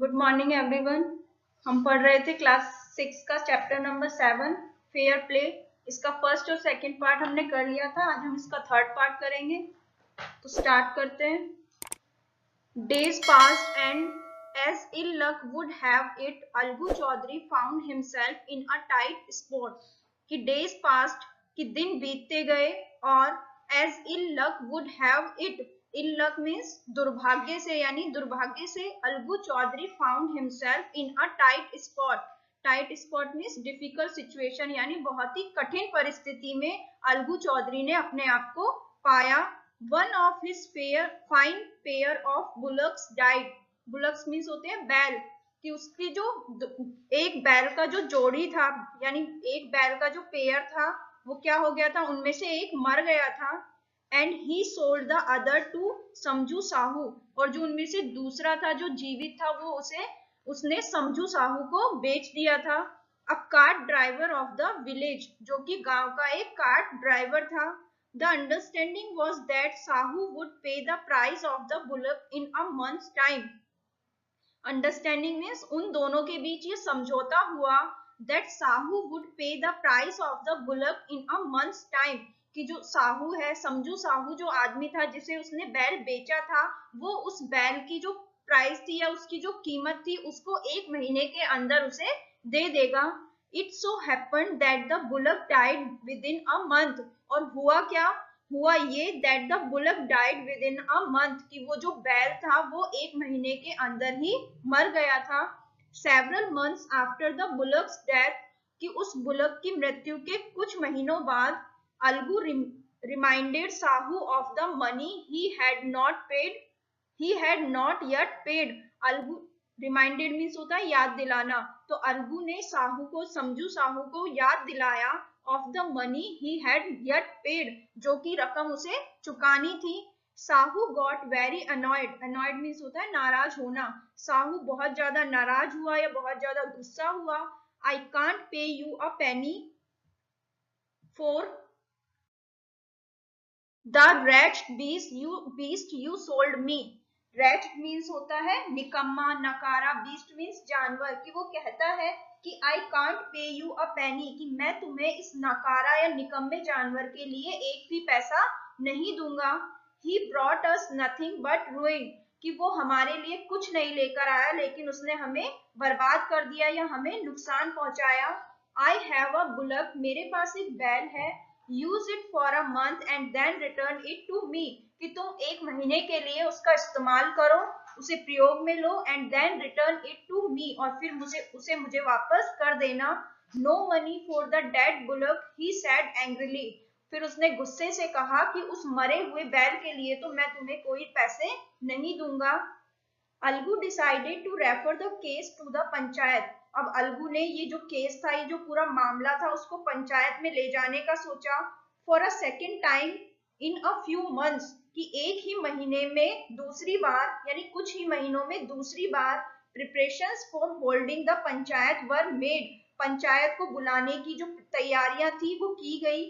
Good morning everyone. हम पढ़ रहे थे क्लास 6 का चैप्टर नंबर 7 फेयर प्ले। इसका फर्स्ट और सेकंड पार्ट हमने कर लिया था। आज हम इसका थर्ड पार्ट करेंगे। तो स्टार्ट करते हैं। Days passed and as ill luck would have it Algu Chaudhary found himself in a tight spot. कि डेज पास्ड कि दिन बीतते गए और as ill luck would have it, ill luck means दुर्भाग्य से, यानी दुर्भाग्य से Algu Chaudhary found himself in a tight spot. Tight spot means difficult situation, यानी बहुत ही कठिन परिस्थिति में अलगू चौधरी ने अपने आप को पाया। One of his fine pair of bullocks died. Bullocks means होते हैं बैल। कि उसकी जो एक बैल का जो जोड़ी था, यानी एक बैल का जो पेयर था, वो क्या हो गया था, उनमें से एक मर गया था। And he sold the other to Samjhu Sahu. और जो उनमें से दूसरा था जो जीवित था, वो उसने समझू साहू को बेच दिया था। A cart driver of the village, जो कि गांव का एक कार्ट ड्राइवर था। The understanding was that Sahu would pay the price of the bullock in a month's time. Understanding means उन दोनों के बीच ये समझौता हुआ that Sahu would pay the price of the bullock in a month's time. कि जो साहू है, समझू साहू जो आदमी था जिसे उसने बैल बेचा था, वो उस बैल की जो प्राइस थी या उसकी जो कीमत थी उसको 1 महीने के अंदर उसे दे देगा। It so happened that the bullock died with in a month. और हुआ क्या, हुआ ये that the bullock died with in a month, कि वो जो बैल था वो 1 महीने के अंदर ही मर गया था। Several months after the bullocks death, कि उस बुलक की मृत्यु के कुछ महीनों बाद Algu reminded Sahu of the money he had not yet paid. Algu reminded means होता है याद दिलाना। तो अलगू ने साहू को, समझू साहू को याद दिलाया of the money he had yet paid, जो कि रकम उसे चुकानी थी। Sahu got very annoyed. Annoyed means होता है नाराज होना। साहू बहुत ज्यादा नाराज हुआ या बहुत ज्यादा गुस्सा हुआ। I can't pay you a Penney for the wretched beast you sold me। wretched means होता है निकम्मा, नकारा। beast मीन्स जानवर। कि वो कहता है कि I can't pay you a penny, कि मैं तुम्हें इस नकारा या निकम्मे जानवर के लिए एक भी पैसा नहीं दूंगा। He brought us nothing but ruin, कि वो हमारे लिए कुछ नहीं लेकर आया लेकिन उसने हमें बर्बाद कर दिया या हमें नुकसान पहुंचाया। I have a bullock, मेरे पास एक बैल है। Use it for a month and then return it to me, कि तुम 1 महीने के लिए उसका इस्तेमाल करो, उसे प्रयोग में लो, and then return it to me, और फिर मुझे वापस कर देना। No money for the dead bullock, he said angrily. फिर उसने गुस्से से कहा कि उस मरे हुए बैल के लिए तो मैं तुम्हें कोई पैसे नहीं दूंगा। Algu decided to refer the case to the panchayat. अब अलगू ने ये जो केस था, ये जो पूरा मामला था, उसको पंचायत में ले जाने का सोचा। For a second time in a few months, कि एक ही महीने में दूसरी बार, यानी कुछ ही महीनों में दूसरी बार preparations for holding the panchayat were made. Panchayat को बुलाने की जो तैयारियां थी वो की गई।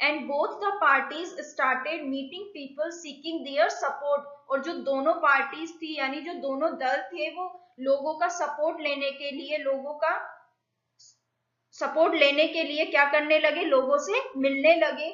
And both the parties started meeting people seeking their support. और जो दोनों पार्टीज थी, यानी जो दोनों दल थे, वो लोगों का सपोर्ट लेने के लिए, क्या करने लगे, लोगों से मिलने लगे।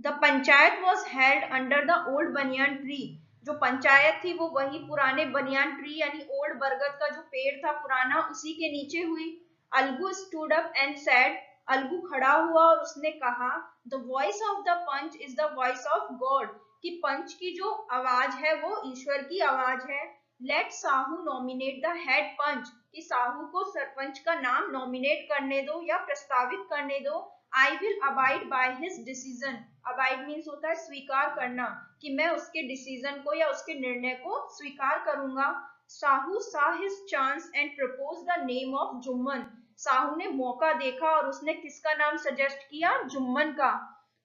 The panchayat was held under the old banyan tree. जो पंचायत थी वो वही पुराने बनियान ट्री, यानी ओल्ड बरगद का जो पेड़ था पुराना, उसी के नीचे हुई। Algu stood up and said, Algu खड़ा हुआ और उसने कहा, the voice of the panch is the voice of God, कि पंच की जो आवाज है वो ईश्वर की आवाज है। Let Sahu nominate the head panch, कि साहू को सरपंच का नाम नॉमिनेट करने दो या प्रस्तावित करने दो। I will abide by his decision. Abide means होता है स्वीकार करना, कि मैं उसके डिसीजन को या उसके निर्णय को स्वीकार करूंगा। साहू सा his chance and propose the name of Jumman. Sahu ने मौका देखा और उसने किसका नाम सजेस्ट किया, जुम्मन का।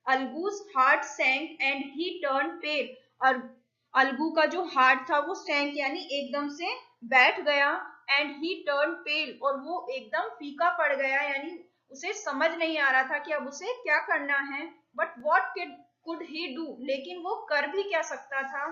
अलगूज हार्ट सैंक एंड ही टर्न पेल। और अलगू का जो हार्ट था वो सैंक, यानी एकदम से बैठ गया। एंड ही टर्न पेल, और वो एकदम फीका पड़ गया, यानी उसे समझ नहीं आ रहा था कि अब उसे क्या करना है। But what could he do, लेकिन वो कर भी क्या सकता था।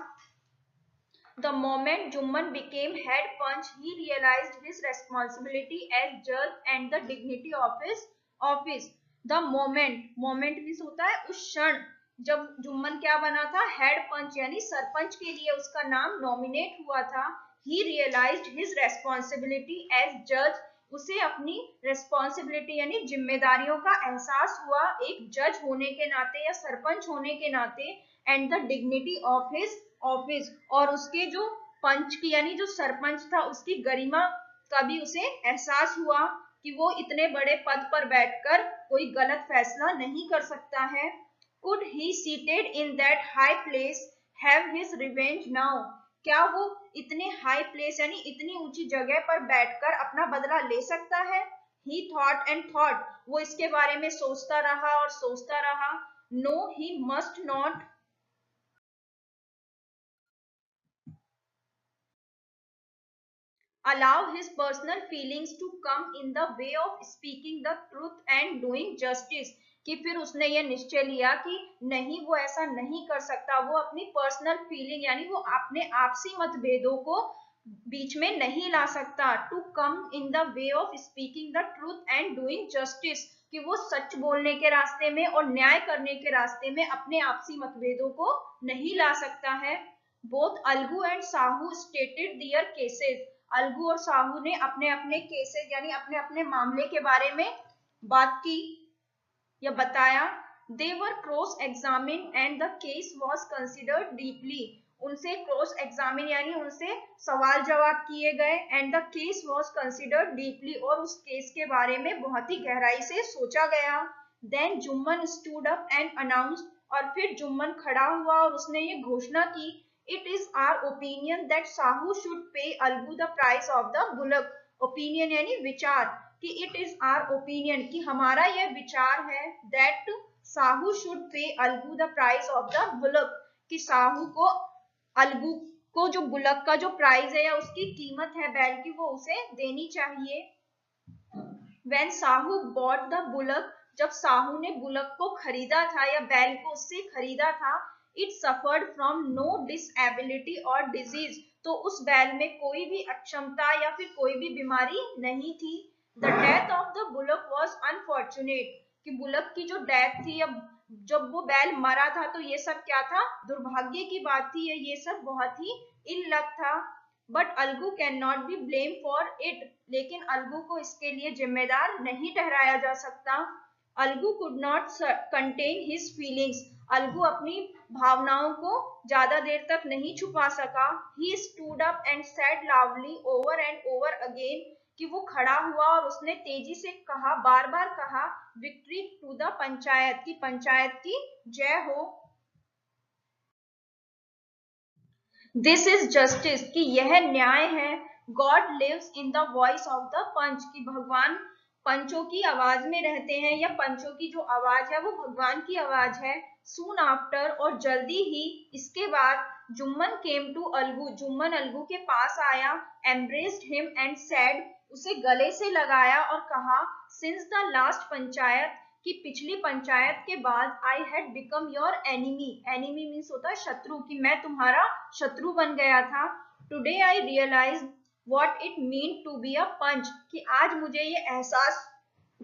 The moment Jumman became head punch, he realized his responsibility as judge and the dignity of his office. The moment means होता है उस क्षण जब जुम्मन क्या बना था, हेड पंच यानी सरपंच के लिए उसका नाम नॉमिनेट हुआ था. He realized his responsibility as judge, उसे अपनी रेस्पॉन्सिबिलिटी यानी जिम्मेदारियों का एहसास हुआ एक जज होने के नाते या सरपंच होने के नाते, and the dignity of his office, और उसके जो पंच की यानी जो सरपंच था उसकी गरिमा का भी उसे एहसास हुआ कि वो इतने बड़े पद पर बैठकर कोई गलत फैसला नहीं कर सकता है. Could he seated in that high place have his revenge now, क्या वो इतने हाई प्लेस यानी इतनी ऊंची जगह पर बैठकर अपना बदला ले सकता है. ही थॉट एंड थॉट, वो इसके बारे में सोचता रहा और सोचता रहा. No he must not allow his personal feelings to come in the way of speaking the truth and doing justice, कि फिर उसने ये निश्चय लिया कि नहीं वो ऐसा नहीं कर सकता, वो अपनी पर्सनल फीलिंग यानी वो अपने आपसी मतभेदों को बीच में नहीं ला सकता. To come in the way of speaking the truth and doing justice, कि वो सच बोलने के रास्ते में और न्याय करने के रास्ते में अपने आपसी मतभेदों को नहीं ला सकता है. Both Algu and Sahu stated their cases, Algu और साहू ने अपने अपने केसेस यानी अपने अपने मामले के बारे में बात की या बताया. They were cross examine and the case was considered deeply, उनसे क्रॉस एग्जामिन यानी उनसे सवाल जवाब किए गए, and the case was considered deeply, और उस केस के बारे में बहुत ही गहराई से सोचा गया. Then Jumman stood up and announced, और फिर जुम्मन खड़ा हुआ और उसने ये घोषणा की, it is our opinion that Sahu should pay Algu the price of the bullock. Opinion यानी विचार, कि इट इज आवर ओपिनियन, कि हमारा यह विचार है, that Sahu should pay Algu the price of the bullock, कि साहू को अलगू को जो बुलक का जो प्राइस है या उसकी कीमत है बैल की वो उसे देनी चाहिए. When Sahu bought the bullock, जब साहू ने बुलक को खरीदा था या बैल को उससे खरीदा था, it suffered from no disability or disease, तो उस बैल में कोई भी अक्षमता या फिर कोई भी बीमारी नहीं थी. The death of the bullock was unfortunate, कि बुलक की जो डेथ थी या जब वो बैल मरा था तो ये सब क्या था, दुर्भाग्य की बात थी, ये सब बहुत ही इल लक था. But Algu can not be blame for it, लेकिन अलगू को इसके लिए जिम्मेदार नहीं ठहराया जा सकता. Algu could not contain his feelings, Algu अपनी भावनाओं को ज्यादा देर तक नहीं छुपा सका. He stood up and said loudly over and over again, कि वो खड़ा हुआ और उसने तेजी से कहा, बार बार कहा, विक्ट्री टू द पंचायत, की पंचायत की जय हो. दिस इज जस्टिस, कि यह न्याय है. God lives in the voice of the panch, कि भगवान पंचों की आवाज में रहते हैं या पंचों की जो आवाज है वो भगवान की आवाज है. सून आफ्टर, और जल्दी ही इसके बाद, जुम्मन केम टू अलगू, जुम्मन अलगू के पास आया. एम्ब्रेस्ड हिम एंड सेड, उसे गले से लगाया और कहा, सिंस द लास्ट पंचायत, कि पिछली पंचायत के बाद, I had become your enemy, enemy means होता है शत्रु, कि मैं तुम्हारा शत्रु बन गया था. Today I realise what it mean to be a panch, कि आज मुझे ये एहसास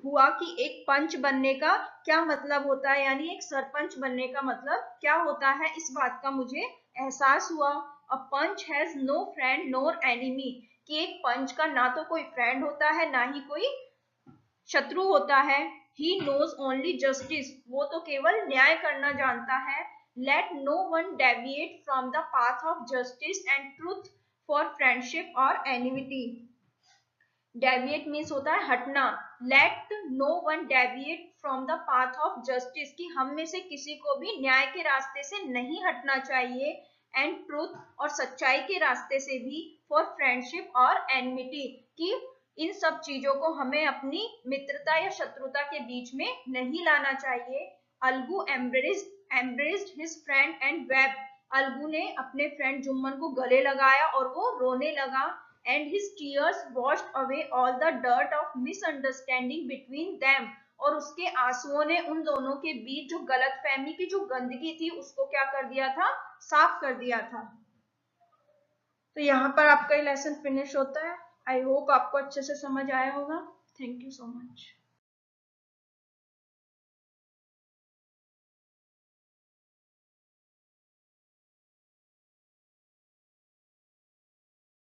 हुआ कि एक पंच बनने का क्या मतलब होता है, यानी एक सरपंच बनने का मतलब क्या होता है, इस बात का मुझे एहसास हुआ. A panch has no friend nor enemy, कि एक पंच का ना तो कोई फ्रेंड होता है ना ही कोई शत्रु होता है. ही नोज ओनली जस्टिस, वो तो केवल न्याय करना जानता है. Let no one deviate from the path of justice and truth for friendship और एनिमिटी. डेविएट मीन्स होता है हटना. Let no one deviate from the path of justice, कि हम में से किसी को भी न्याय के रास्ते से नहीं हटना चाहिए. एंड ट्रूथ, और सच्चाई के रास्ते से भी. फॉर फ्रेंडशिप और एनिमिटी, कि इन सब चीजों को हमें अपनी मित्रता या शत्रुता के बीच में नहीं लाना चाहिए. Algu embraced his friend and wept, Algu ने अपने फ्रेंड जुम्मन को गले लगाया और वो रोने लगा. And his tears washed away all the dirt of misunderstanding between them, और उसके आंसुओं ने उन दोनों के बीच जो गलतफहमी की जो गंदगी थी उसको क्या कर दिया था, साफ कर दिया था. तो यहाँ पर आपका ये लेसन फिनिश होता है। आई होप आपको अच्छे से समझ आया होगा। Thank you so much.